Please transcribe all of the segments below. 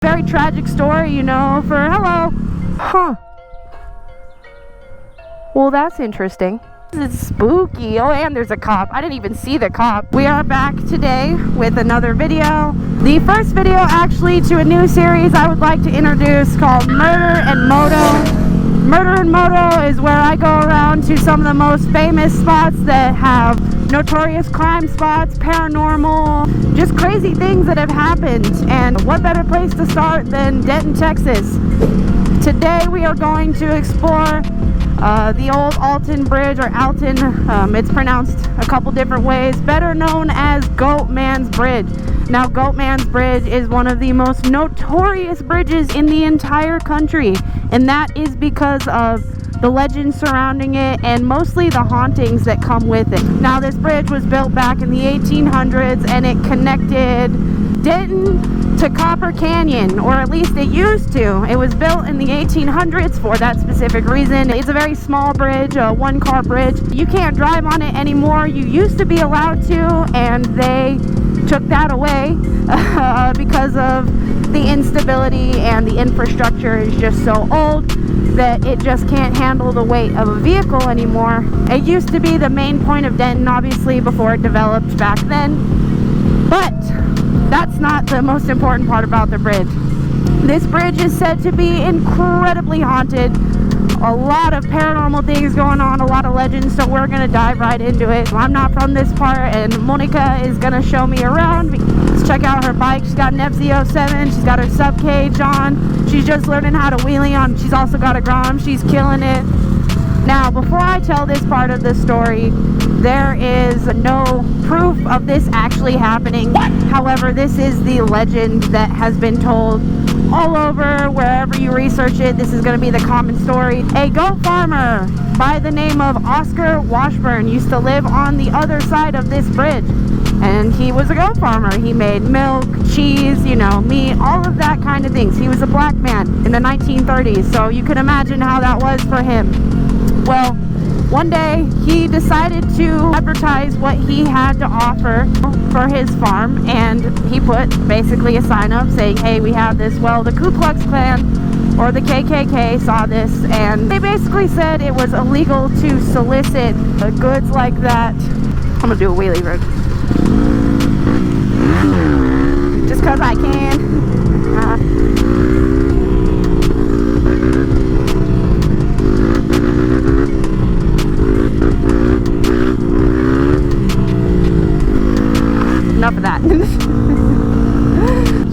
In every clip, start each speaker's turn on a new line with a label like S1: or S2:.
S1: Very tragic story, you know, for hello. Huh. Well, that's interesting. This is spooky. Oh, and there's a cop. I didn't even see the cop. We are back today with another video. The first video actually to a new series I would like to introduce called Murder Moto. Murder Moto is where I go around to some of the most famous spots that have notorious crime spots, paranormal, just crazy things that have happened. And what better place to start than Denton, Texas? Today we are going to explore the Old Alton Bridge, or Alton. It's pronounced a couple different ways, better known as Goatman's Bridge. Now, Goatman's Bridge is one of the most notorious bridges in the entire country, and that is because of the legends surrounding it and mostly the hauntings that come with it. Now, this bridge was built back in the 1800s, and it connected Denton to Copper Canyon, or at least it used to. It was built in the 1800s for that specific reason. It's a very small bridge, a one-car bridge. You can't drive on it anymore. You used to be allowed to, and they took that away because of the instability, and the infrastructure is just so old that it just can't handle the weight of a vehicle anymore. It used to be the main point of Denton, obviously, before it developed back then, but that's not the most important part about the bridge. This bridge is said to be incredibly haunted. A lot of paranormal things going on, a lot of legends, so we're gonna dive right into it. I'm not from this part, and Monica is gonna show me around. Let's check out her bike. She's got an FZ07, she's got her sub cage on, she's just learning how to wheelie on. She's also got a Grom, she's killing it. Now, before I tell this part of the story, there is no proof of this actually happening. However, this is the legend that has been told all over. Wherever you research it, this is going to be the common story. A goat farmer by the name of Oscar Washburn used to live on the other side of this bridge, and he was a goat farmer. He made milk, cheese, you know, meat, all of that kind of things. He was a black man in the 1930s, so you can imagine how that was for him. Well, one day he decided to advertise what he had to offer for his farm, and he put basically a sign up saying, hey, we have this. Well, the Ku Klux Klan or the KKK saw this, and they basically said it was illegal to solicit goods like that. I'm gonna do a wheelie road just cause I can. Enough of that.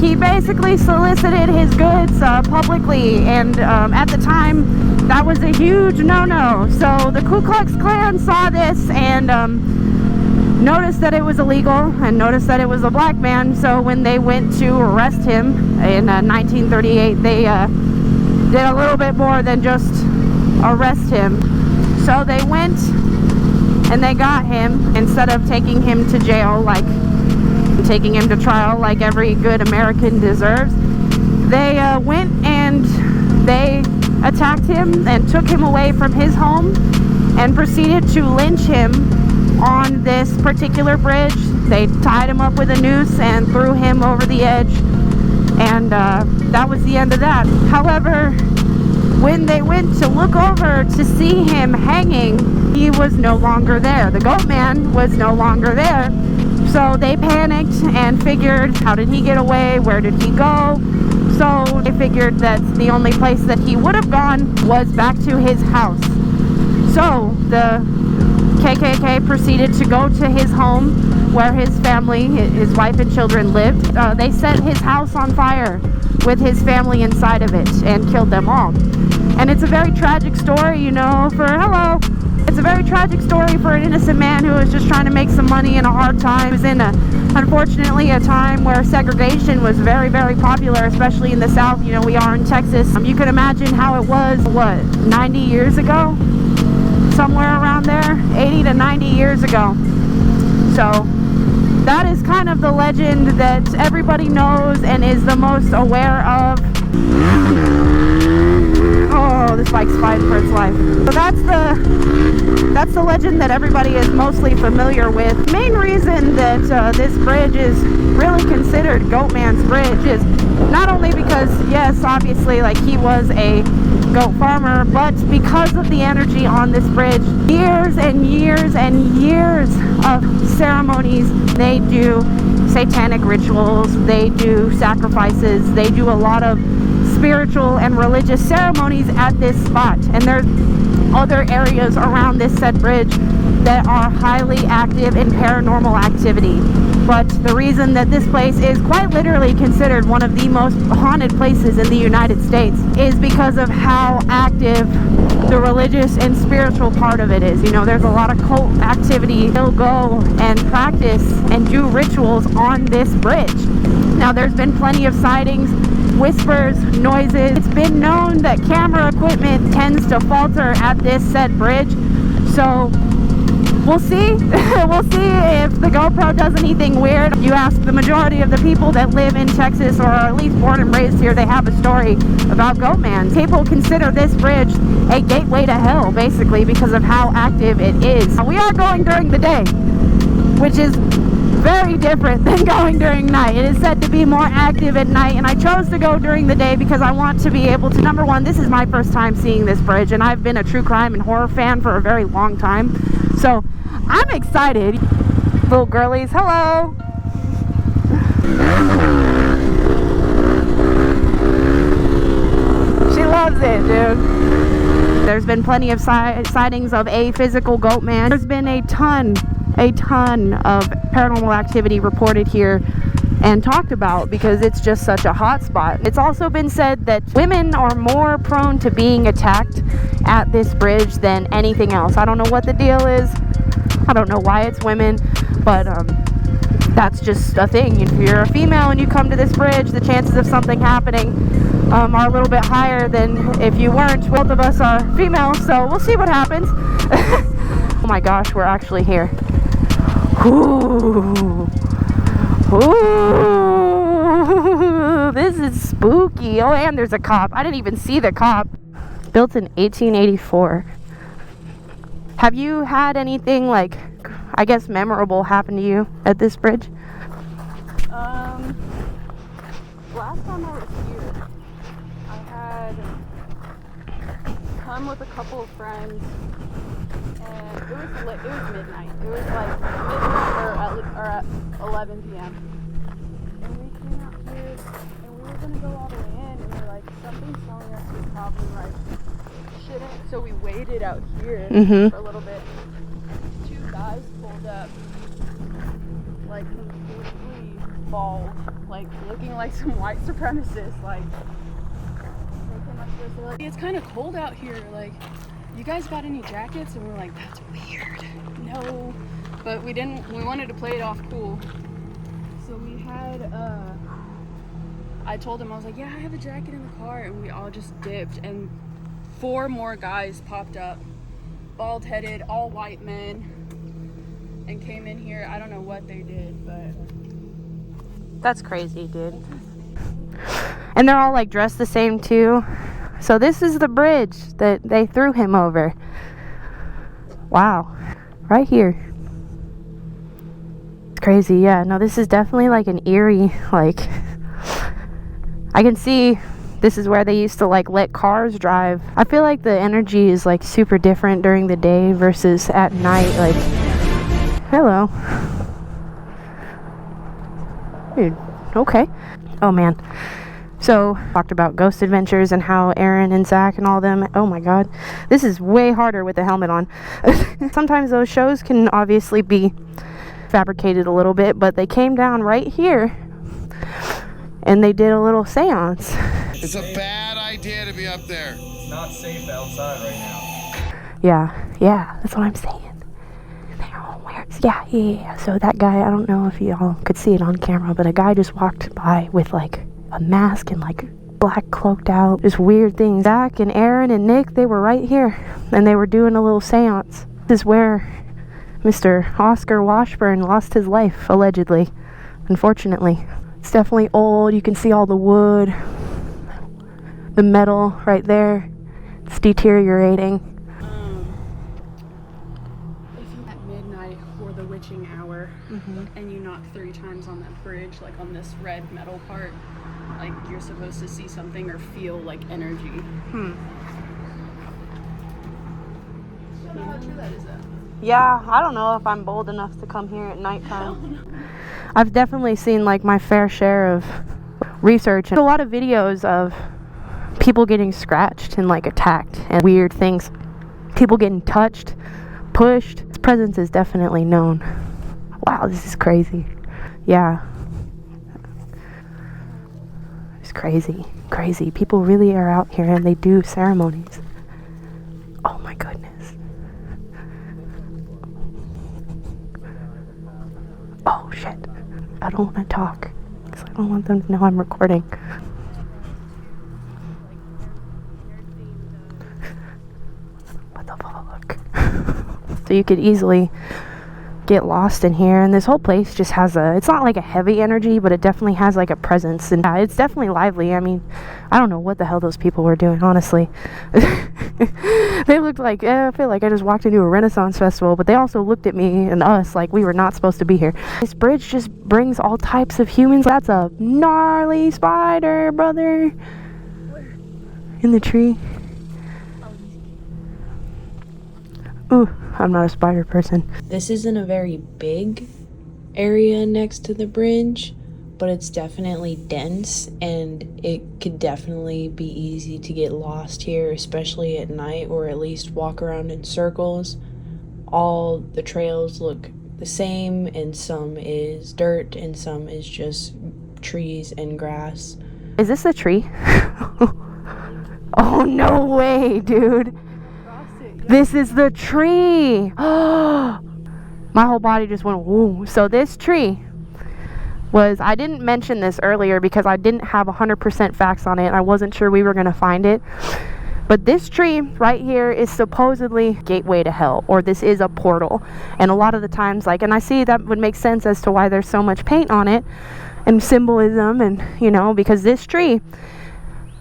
S1: He basically solicited his goods publicly, and at the time that was a huge no-no. So the Ku Klux Klan saw this and noticed that it was illegal, and noticed that it was a black man. So when they went to arrest him in 1938, they did a little bit more than just arrest him. So they went and they got him, instead of taking him to jail, like taking him to trial like every good American deserves. They went and they attacked him and took him away from his home and proceeded to lynch him on this particular bridge. They tied him up with a noose and threw him over the edge, and that was the end of that. However, when they went to look over to see him hanging, he was no longer there. The goat man was no longer there. So they panicked and figured, how did he get away? Where did he go? So they figured that the only place that he would have gone was back to his house. So the KKK proceeded to go to his home where his family, his wife and children lived. They set his house on fire with his family inside of it and killed them all. And it's a very tragic story, you know, for hello. It's a very tragic story for an innocent man who was just trying to make some money in a hard time. It was in, unfortunately, a time where segregation was very, very popular, especially in the South. You know, we are in Texas. You can imagine how it was, what, 90 years ago? Somewhere around there, 80 to 90 years ago. So that is kind of the legend that everybody knows and is the most aware of. Oh, this fights for its life. So that's the legend that everybody is mostly familiar with. Main reason that this bridge is really considered Goatman's Bridge is not only because, yes, obviously, like, he was a goat farmer, but because of the energy on this bridge. Years and years and years of ceremonies. They do satanic rituals, they do sacrifices, they do a lot of spiritual and religious ceremonies at this spot. And there's other areas around this said bridge that are highly active in paranormal activity. But the reason that this place is quite literally considered one of the most haunted places in the United States is because of how active the religious and spiritual part of it is. You know, there's a lot of cult activity. They'll go and practice and do rituals on this bridge. Now, there's been plenty of sightings, whispers, noises. It's been known that camera equipment tends to falter at this said bridge. So we'll see. We'll see if the GoPro does anything weird. You ask the majority of the people that live in Texas, or are at least born and raised here, they have a story about Goatman. People consider this bridge a gateway to hell, basically, because of how active it is. We are going during the day, which is very different than going during night. It is said to be more active at night, and I chose to go during the day because I want to be able to, number one, this is my first time seeing this bridge, and I've been a true crime and horror fan for a very long time, so I'm excited. Little girlies, hello. She loves it, dude. There's been plenty of sightings of a physical goat man. There's been a ton of paranormal activity reported here and talked about because it's just such a hot spot. It's also been said that women are more prone to being attacked at this bridge than anything else. I don't know what the deal is. I don't know why it's women, but that's just a thing. If you're a female and you come to this bridge, the chances of something happening are a little bit higher than if you weren't. Both of us are female, so we'll see what happens. Oh my gosh, we're actually here. Ooh. Ooh. This is spooky. Oh, and there's a cop. I didn't even see the cop. Built in 1884. Have you had anything, like, I guess, memorable happen to you at this bridge?
S2: Last time I was here, I had come with a couple of friends, and it was midnight. It was like midnight or at 11 p.m. And we came out here, and we were gonna go all the way in, and we were like, something's telling us we probably like shouldn't. So we waited out here for a little bit. Two guys pulled up, like completely bald, like looking like some white supremacists. Like they came up to us, they're like, it's kind of cold out here. Like, you guys got any jackets? And we're like, that's weird. No, but we didn't. We wanted to play it off cool. So we had. I told him, I was like, yeah, I have a jacket in the car, and we all just dipped, and 4 more guys popped up, bald-headed, all white men, and came in here. I don't know what they did, but
S1: that's crazy, dude. And they're all like dressed the same too. So this is the bridge that they threw him over. Wow. Right here. It's crazy. Yeah, no, this is definitely like an eerie, like, I can see this is where they used to like let cars drive. I feel like the energy is like super different during the day versus at night. Like, hello. Dude, okay. Oh man. So, talked about Ghost Adventures and how Aaron and Zach and all them, oh my god, this is way harder with the helmet on. Sometimes those shows can obviously be fabricated a little bit, but they came down right here and they did a little seance.
S3: It's a bad idea to be up there.
S4: It's not safe outside right now.
S1: Yeah, that's what I'm saying. They're all weird. Yeah. So that guy, I don't know if y'all could see it on camera, but a guy just walked by with like a mask and like black cloaked out, just weird things. Zach and Aaron and Nick, they were right here and they were doing a little seance. This is where Mr. Oscar Washburn lost his life, allegedly, unfortunately. It's definitely old. You can see all the wood, the metal right there. It's deteriorating.
S2: If you at midnight or the witching hour and you knock 3 times on that bridge, like on this red metal part, like you're supposed to see something or feel like energy. You don't know how true that is though.
S1: Yeah, I don't know if I'm bold enough to come here at nighttime. I've definitely seen like my fair share of research and a lot of videos of people getting scratched and like attacked and weird things. People getting touched, pushed. Its presence is definitely known. Wow, this is crazy. Yeah. It's crazy. Crazy. People really are out here and they do ceremonies. Oh my goodness. Oh shit. I don't want to talk because I don't want them to know I'm recording. What the fuck? So you could easily get lost in here, and this whole place just has it's not like a heavy energy, but it definitely has like a presence, and it's definitely lively. I mean, I don't know what the hell those people were doing, honestly. They looked like, I feel like I just walked into a Renaissance festival, but they also looked at me and us like we were not supposed to be here. This bridge just brings all types of humans. That's a gnarly spider, brother. In the tree. Ooh, I'm not a spider person.
S5: This isn't a very big area next to the bridge, but it's definitely dense and it could definitely be easy to get lost here, especially at night, or at least walk around in circles. All the trails look the same, and some is dirt and some is just trees and grass.
S1: Is this a tree? Oh, no way, dude. This is the tree. My whole body just went woo. So this tree was, I didn't mention this earlier because I didn't have 100% facts on it. I wasn't sure we were going to find it. But this tree right here is supposedly gateway to hell, or this is a portal. And a lot of the times, like, and I see that would make sense as to why there's so much paint on it and symbolism, and, you know, because this tree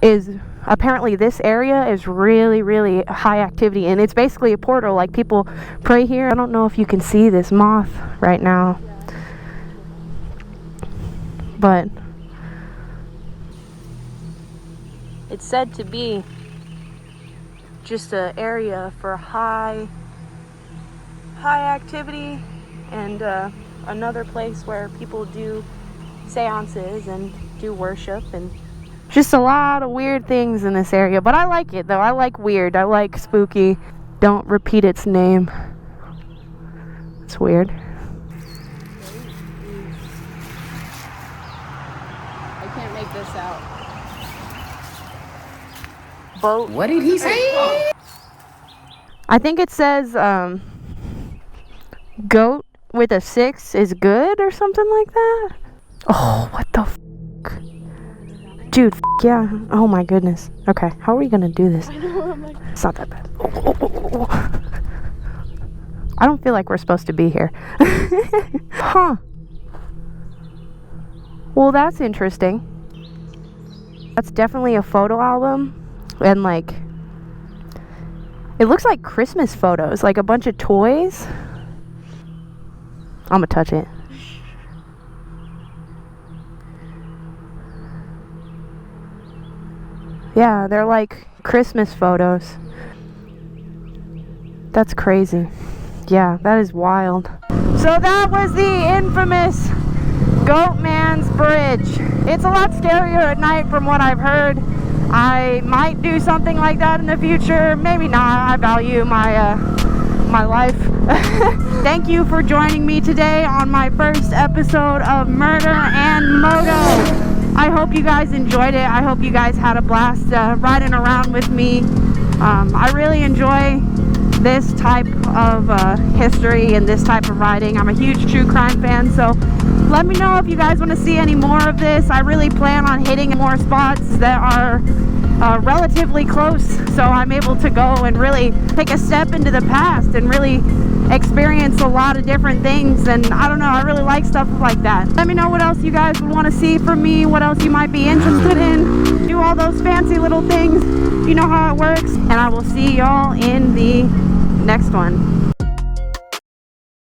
S1: is, apparently this area is really, really high activity, and it's basically a portal. Like, people pray here. I don't know if you can see this moth right now, but it's said to be just an area for high activity, and another place where people do seances and do worship, and just a lot of weird things in this area. But I like it though. I like weird. I like spooky. Don't repeat its name. It's weird.
S2: I can't make this out.
S1: Boat.
S6: What did he say?
S1: I think it says goat with a 6 is good or something like that. Oh, what the f***? Dude, yeah. Oh my goodness. Okay, how are we gonna do this?
S2: I know, I'm like,
S1: It's not that bad. Oh. I don't feel like we're supposed to be here. Huh. Well, that's interesting. That's definitely a photo album. And like, it looks like Christmas photos, like a bunch of toys. I'm gonna touch it. Yeah, they're like Christmas photos. That's crazy. Yeah, that is wild. So that was the infamous Goat Man's Bridge. It's a lot scarier at night from what I've heard. I might do something like that in the future. Maybe not. I value my my life. Thank you for joining me today on my first episode of Murder Moto. I hope you guys enjoyed it. I hope you guys had a blast riding around with me. I really enjoy this type of history and this type of riding. I'm a huge true crime fan, so let me know if you guys want to see any more of this. I really plan on hitting more spots that are relatively close, so I'm able to go and really take a step into the past and really experience a lot of different things. And I don't know, I really like stuff like that. Let me know what else you guys would want to see from me, what else you might be interested in. You all those fancy little things. You know how it works. And I will see y'all in the next one.